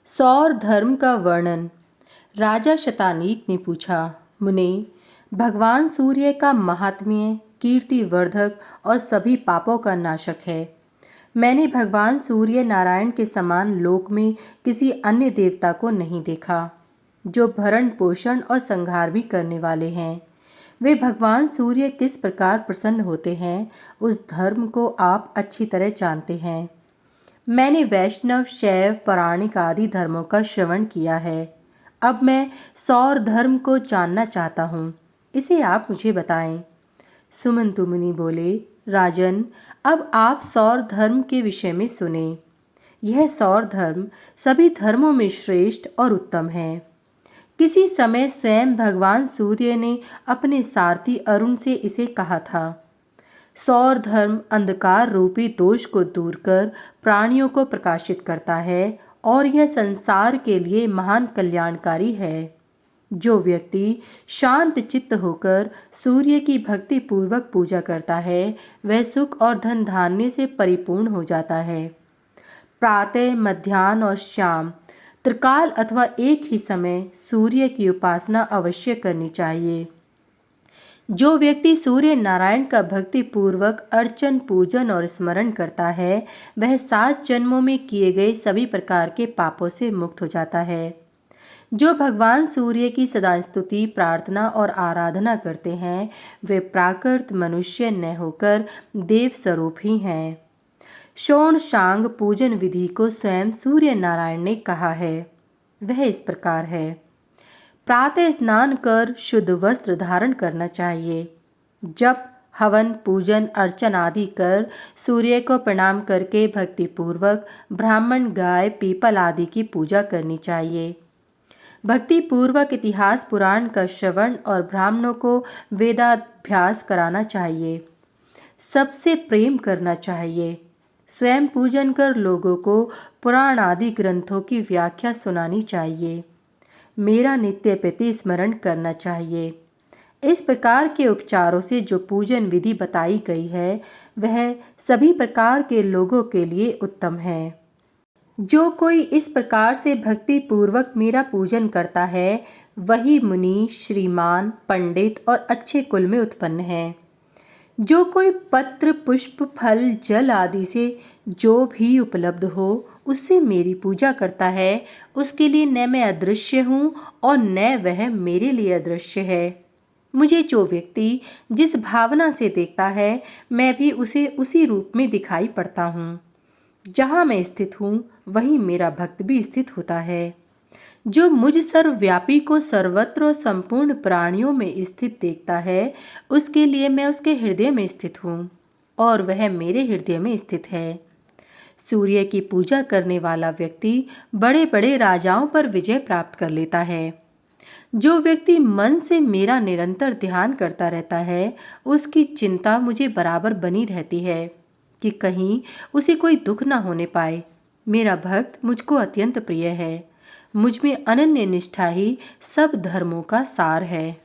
सौर धर्म का वर्णन। राजा शतानीक ने पूछा, मुने, भगवान सूर्य का महात्म्य कीर्तिवर्धक और सभी पापों का नाशक है। मैंने भगवान सूर्य नारायण के समान लोक में किसी अन्य देवता को नहीं देखा, जो भरण पोषण और संहार भी करने वाले हैं। वे भगवान सूर्य किस प्रकार प्रसन्न होते हैं, उस धर्म को आप अच्छी तरह जानते हैं। मैंने वैष्णव, शैव, पौराणिक आदि धर्मों का श्रवण किया है। अब मैं सौर धर्म को जानना चाहता हूँ, इसे आप मुझे बताएं। सुमंतु मुनि बोले, राजन, अब आप सौर धर्म के विषय में सुने। यह सौर धर्म सभी धर्मों में श्रेष्ठ और उत्तम है। किसी समय स्वयं भगवान सूर्य ने अपने सारथी अरुण से इसे कहा था। सौर धर्म अंधकार रूपी दोष को दूर कर प्राणियों को प्रकाशित करता है और यह संसार के लिए महान कल्याणकारी है। जो व्यक्ति शांत चित्त होकर सूर्य की भक्ति पूर्वक पूजा करता है, वह सुख और धन धान्य से परिपूर्ण हो जाता है। प्रातः, मध्याह्न और शाम त्रिकाल अथवा एक ही समय सूर्य की उपासना अवश्य करनी चाहिए। जो व्यक्ति सूर्य नारायण का भक्ति पूर्वक अर्चन, पूजन और स्मरण करता है, वह 7 जन्मों में किए गए सभी प्रकार के पापों से मुक्त हो जाता है। जो भगवान सूर्य की सदा स्तुति, प्रार्थना और आराधना करते हैं, वे प्राकृत मनुष्य न होकर देव स्वरूप ही हैं। शोण शांग पूजन विधि को स्वयं सूर्य नारायण ने कहा है। वह इस प्रकार है। प्रातः स्नान कर शुद्ध वस्त्र धारण करना चाहिए। जप, हवन, पूजन, अर्चन आदि कर सूर्य को प्रणाम करके भक्तिपूर्वक ब्राह्मण, गाय, पीपल आदि की पूजा करनी चाहिए। भक्तिपूर्वक इतिहास पुराण का श्रवण और ब्राह्मणों को वेदाभ्यास कराना चाहिए। सबसे प्रेम करना चाहिए। स्वयं पूजन कर लोगों को पुराण आदि ग्रंथों की व्याख्या सुनानी चाहिए। मेरा नित्य प्रति स्मरण करना चाहिए। इस प्रकार के उपचारों से जो पूजन विधि बताई गई है, वह सभी प्रकार के लोगों के लिए उत्तम है। जो कोई इस प्रकार से भक्ति पूर्वक मेरा पूजन करता है, वही मुनि, श्रीमान, पंडित और अच्छे कुल में उत्पन्न है। जो कोई पत्र, पुष्प, फल, जल आदि से जो भी उपलब्ध हो, उससे मेरी पूजा करता है, उसके लिए न मैं अदृश्य हूँ और न वह मेरे लिए अदृश्य है। मुझे जो व्यक्ति जिस भावना से देखता है, मैं भी उसे उसी रूप में दिखाई पड़ता हूँ। जहाँ मैं स्थित हूँ, वहीं मेरा भक्त भी स्थित होता है। जो मुझ सर्वव्यापी को सर्वत्र और संपूर्ण प्राणियों में स्थित देखता है, उसके लिए मैं उसके हृदय में स्थित हूँ और वह मेरे हृदय में स्थित है। सूर्य की पूजा करने वाला व्यक्ति बड़े बड़े राजाओं पर विजय प्राप्त कर लेता है। जो व्यक्ति मन से मेरा निरंतर ध्यान करता रहता है, उसकी चिंता मुझे बराबर बनी रहती है कि कहीं उसे कोई दुख न होने पाए। मेरा भक्त मुझको अत्यंत प्रिय है। मुझ में अनन्य निष्ठा ही सब धर्मों का सार है।